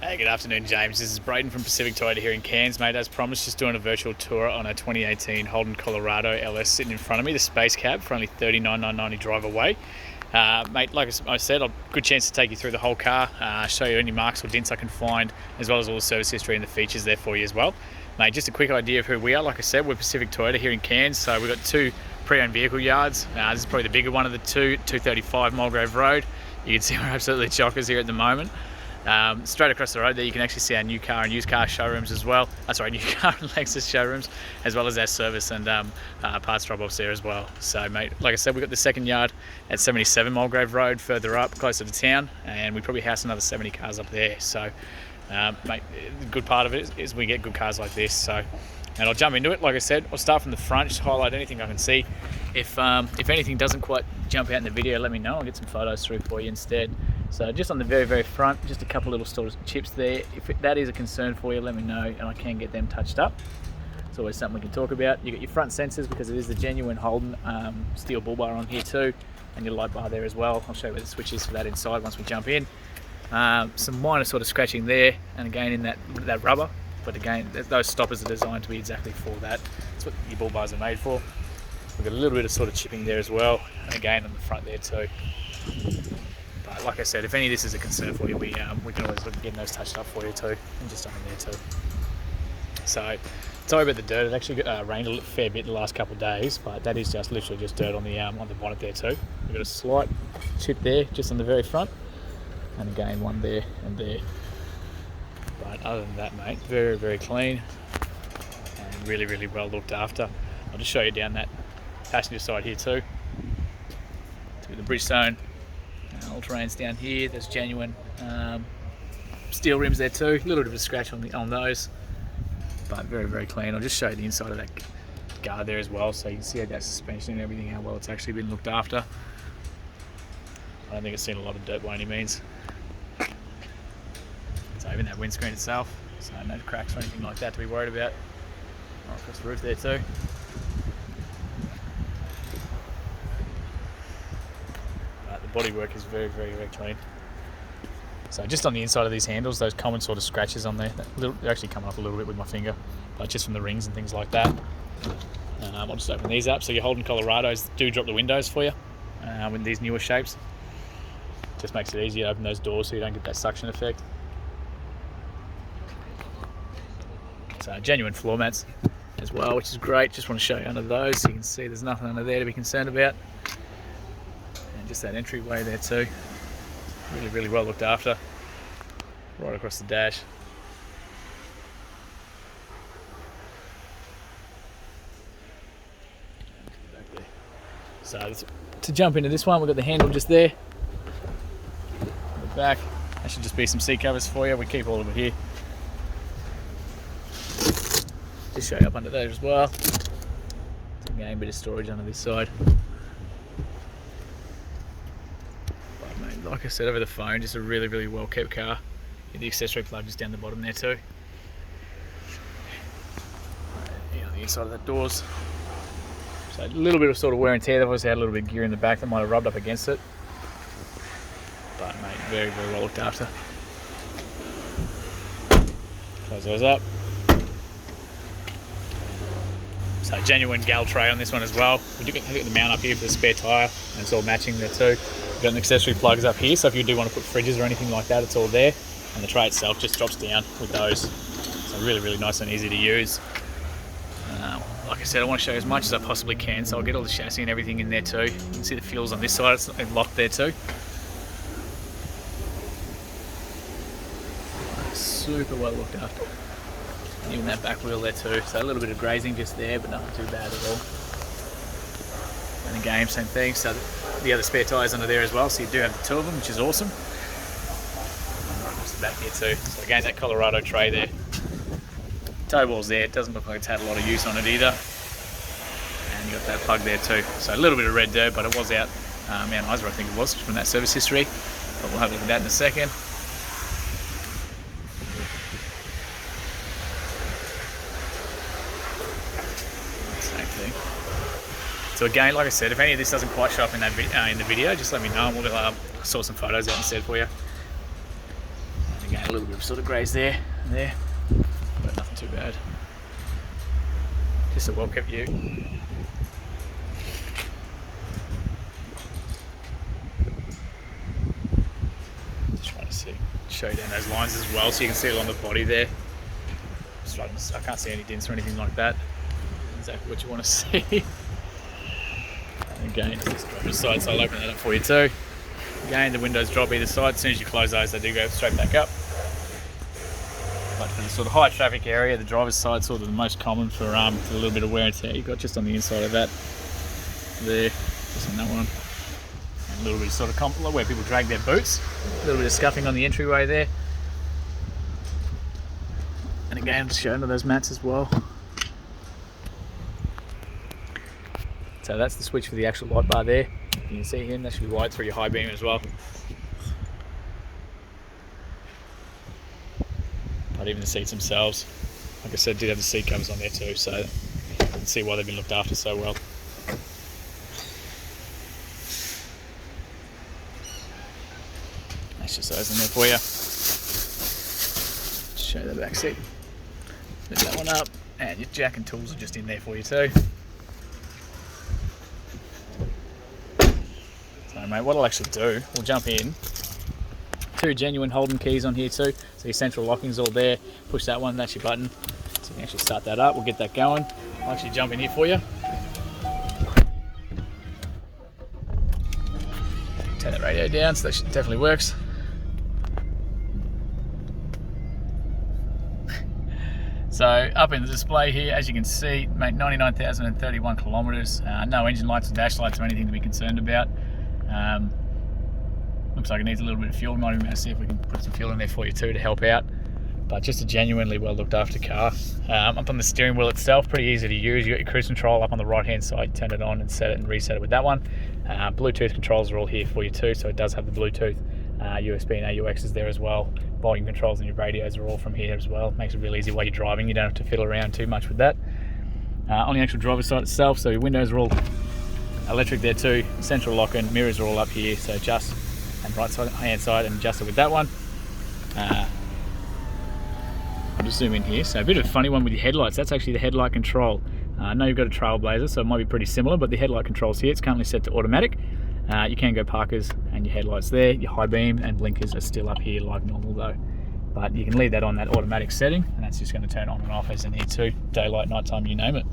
Hey, good afternoon, James. This is Braden from Pacific Toyota here in Cairns, mate. As promised, just doing a virtual tour on a 2018 Holden Colorado LS sitting in front of me, the space cab for only $39,990 drive away. Mate, like I said, I've a good chance to take you through the whole car, show you any marks or dents I can find, as well as all the service history and the features there for you as well. Mate, just a quick idea of who we are. Like I said, we're Pacific Toyota here in Cairns, so we've got two pre-owned vehicle yards. This is probably the bigger one of the two, 235 Mulgrave Road. You can see we're absolutely chockers here at the moment. Straight across the road there you can actually see our new car and used car showrooms as well. New car and Lexus showrooms, as well as our service and parts drop-offs there as well. So mate, like I said, we've got the second yard at 77 Mulgrave Road, further up, closer to town, and we probably house another 70 cars up there. So mate, the good part of it is we get good cars like this. So, and I'll jump into it. Like I said, I'll start from the front, just highlight anything I can see. If anything doesn't quite jump out in the video, let me know. I'll get some photos through for you instead. So just on the very front, just a couple little sort of chips there. If that is a concern for you, let me know and I can get them touched up. It's always something we can talk about. You got your front sensors because it is the genuine Holden steel bull bar on here too, and your light bar there as well. I'll show you where the switch is for that inside once we jump in. Some minor sort of scratching there, and again in that rubber, but again those stoppers are designed to be exactly for that. That's what your bull bars are made for. We've got a little bit of sort of chipping there as well, and again on the front there too. But like I said, if any of this is a concern for you, we can always look at getting those touched up for you too, and just on there too. So, sorry about the dirt. It actually rained a fair bit the last couple of days, but that is just literally just dirt on the bonnet there too. We've got a slight chip there, just on the very front, and again one there and there. But other than that, mate, very clean and really well looked after. I'll just show you down that passenger side here too. To the Bridgestone all-terrains down here. There's genuine steel rims there too. A little bit of a scratch on those, but very clean. I'll just show you the inside of that guard there as well, so you can see that suspension and everything, how well it's actually been looked after. I don't think it's seen a lot of dirt by any means. So even that windscreen itself, so no cracks or anything like that to be worried about. Right across the roof there too. Bodywork is very clean. So just on the inside of these handles, those common sort of scratches on there, they're actually coming up a little bit with my finger, but just from the rings and things like that. I'll just open these up. So your Holden Colorados do drop the windows for you with these newer shapes. Just makes it easier to open those doors so you don't get that suction effect. So genuine floor mats as well, which is great. Just want to show you under those so you can see there's nothing under there to be concerned about. Just that entryway there too, really well looked after, right across the dash. So to jump into this one, we've got the handle just there. On the back, that should just be some seat covers for you. We keep all of it here. Just show you up under there as well. Again, a bit of storage under this side. Like I said over the phone, just a really well kept car. The accessory plug is down the bottom there too. On the inside of the doors. So a little bit of sort of wear and tear. They've obviously had a little bit of gear in the back that might have rubbed up against it. But mate, very well looked after. Close those up. So genuine gal tray on this one as well. We do get the mount up here for the spare tyre, and it's all matching there too. We've got an accessory plugs up here, so if you do want to put fridges or anything like that, it's all there. And the tray itself just drops down with those. So really nice and easy to use. Like I said, I want to show you as much as I possibly can, so I'll get all the chassis and everything in there too. You can see the fuels on this side, it's locked there too. Super well looked after. Even that back wheel there too, so a little bit of grazing just there, but nothing too bad at all. And again, same thing, so the other spare tyres under there as well, so you do have the two of them, which is awesome. And right across the back here too. So again, that Colorado tray there. Toe ball's there, it doesn't look like it's had a lot of use on it either. And you got that plug there too. So a little bit of red dirt, but it was out Mount Isa, I think it was, from that service history. But we'll have a look at that in a second. So again, like I said, if any of this doesn't quite show up in the video, just let me know and we'll sort some photos out instead for you. And again, a little bit bit of sort of greys there and there, but nothing too bad. Just a well kept view. Just trying to show you down those lines as well, so you can see it on the body there. I can't see any dents or anything like that. Exactly what you want to see. And again, this driver's side, so I'll open that up for you too. Again, the windows drop either side. As soon as you close those, they do go straight back up. But for the sort of high traffic area, the driver's side sort of the most common for a little bit of wear and tear. You've got just on the inside of that there, just on that one. And a little bit of sort of where people drag their boots. A little bit of scuffing on the entryway there. And again, just showing those mats as well. So that's the switch for the actual light bar there. You can see here, that should be wired through your high beam as well. But even the seats themselves, like I said, did have the seat covers on there too, so you can see why they've been looked after so well. That's just those in there for you. Show the back seat. Lift that one up, and your jack and tools are just in there for you too. So mate, what I'll actually do, we'll jump in. 2 genuine Holden keys on here too, so your central locking's all there. Push that one, that's your button. So you can actually start that up, we'll get that going. I'll actually jump in here for you. Turn that radio down, so that definitely works. So up in the display here, as you can see, mate, 99,031 kilometres. No engine lights or dash lights or anything to be concerned about. Looks like it needs a little bit of fuel. Might even see if we can put some fuel in there for you too to help out. But just a genuinely well looked after car. Up on the steering wheel itself, pretty easy to use. You got your cruise control up on the right hand side. Turn it on and set it and reset it with that one. Bluetooth controls are all here for you too, so it does have the Bluetooth. USB and AUX is there as well. Volume controls and your radios are all from here as well. Makes it real easy while you're driving. You don't have to fiddle around too much with that. On the actual driver's side itself, so your windows are all electric there too. Central locking, mirrors are all up here, so adjust and right side, hand side, and adjust it with that one. I'll just zoom in here. So a bit of a funny one with your headlights. That's actually the headlight control. I know you've got a Trailblazer, so it might be pretty similar, but the headlight controls here, it's currently set to automatic. You can go parkers and your headlights there. Your high beam and blinkers are still up here like normal though. But you can leave that on that automatic setting, and that's just going to turn on and off as you need to. Daylight, nighttime, you name it.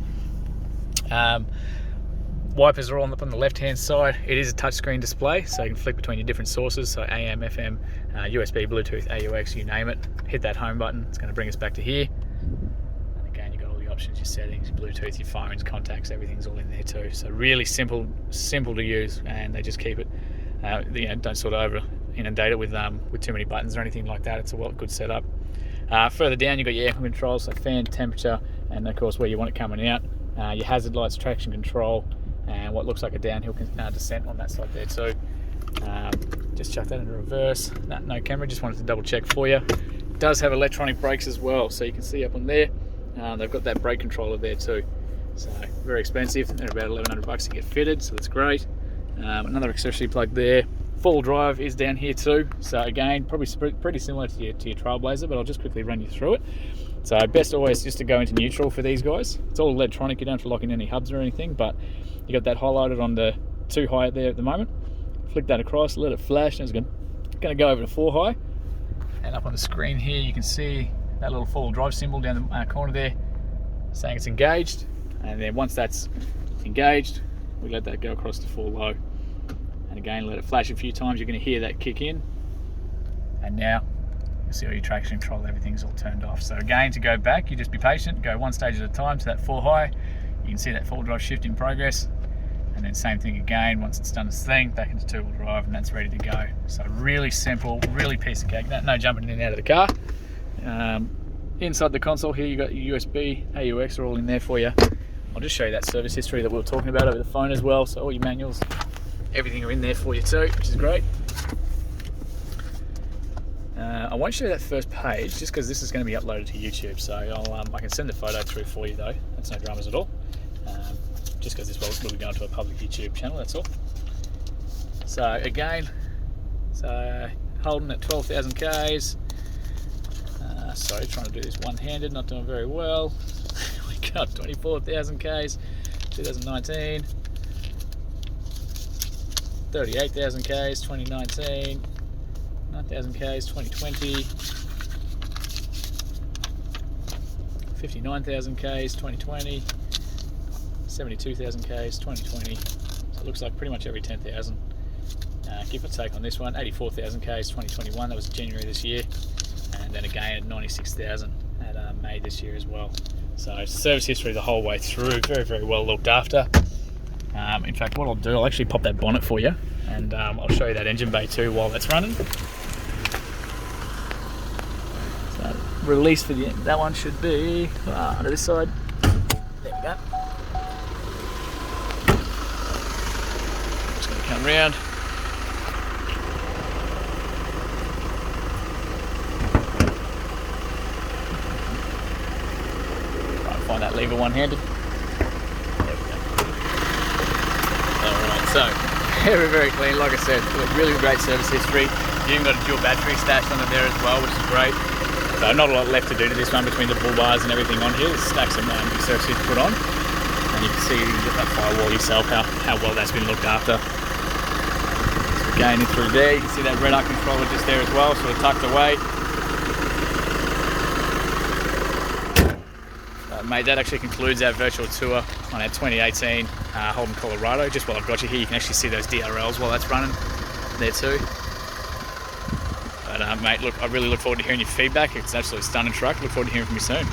Wipers are all on the left-hand side. It is a touchscreen display, so you can flick between your different sources, so AM, FM, USB, Bluetooth, AUX, you name it. Hit that home button, it's going to bring us back to here. And again, you've got all the options, your settings, your Bluetooth, your phones, contacts, everything's all in there too. So really simple to use, and they just keep it, don't sort of over inundate it with too many buttons or anything like that. It's a good setup. Further down, you've got your air controls, so fan, temperature, and of course where you want it coming out. Your hazard lights, traction control, and what looks like a downhill descent on that side there too. Just chuck that into reverse. No camera, just wanted to double check for you. It does have electronic brakes as well, so you can see up on there. They've got that brake controller there too. So very expensive, they're about $1,100 to get fitted, so that's great. Another accessory plug there. Full drive is down here too. So again, probably pretty similar to your Trailblazer, but I'll just quickly run you through it. So best always just to go into neutral for these guys. It's all electronic, you don't have to lock in any hubs or anything, but you got that highlighted on the 2 high there at the moment. Flick that across, let it flash, and it's going to go over to 4 high. And up on the screen here, you can see that little full drive symbol down the corner there, saying it's engaged. And then once that's engaged, we let that go across to 4 low. And again, let it flash a few times, you're going to hear that kick in. And now, you see all your traction control, everything's all turned off. So again, to go back, you just be patient, go 1 stage at a time to that 4 high. You can see that 4 drive shift in progress. And then same thing again, once it's done its thing, back into 2-wheel drive, and that's ready to go. So really simple, really piece of cake. No jumping in and out of the car. Inside the console here, you got your USB, AUX are all in there for you. I'll just show you that service history that we were talking about over the phone as well. So all your manuals, everything are in there for you too, which is great. I won't show you that first page just because this is going to be uploaded to YouTube, so I can send the photo through for you though. That's no dramas at all. Just because this will be going to a public YouTube channel, that's all. So again, Holden at 12,000 Ks, sorry, trying to do this one-handed, not doing very well. We got 24,000 Ks, 2019. 38,000 Ks, 2019. 9,000 Ks, 2020. 59,000 Ks, 2020. 72,000 Ks, 2020. So it looks like pretty much every 10,000. Give or take on this one. 84,000 Ks, 2021. That was January this year. And then again at 96,000 at May this year as well. So service history the whole way through. Very, very well looked after. In fact, what I'll do, I'll actually pop that bonnet for you, and I'll show you that engine bay too while that's running. So release for that one should be onto this side. There we go. Just going to come round. Try and find that lever one-handed. So, very, very clean. Like I said, really great service history. You even got a dual battery stashed under there as well, which is great. So not a lot left to do to this one between the bull bars and everything on here. There's stacks of service history put on. And you can see, you can get that firewall yourself, how well that's been looked after. So again, in through there, you can see that red arc controller just there as well, sort of tucked away. Mate, that actually concludes our virtual tour on our 2018 Holden Colorado. Just while I've got you here, you can actually see those DRLs while that's running there too. But mate, look, I really look forward to hearing your feedback. It's an absolutely stunning truck. Look forward to hearing from you soon.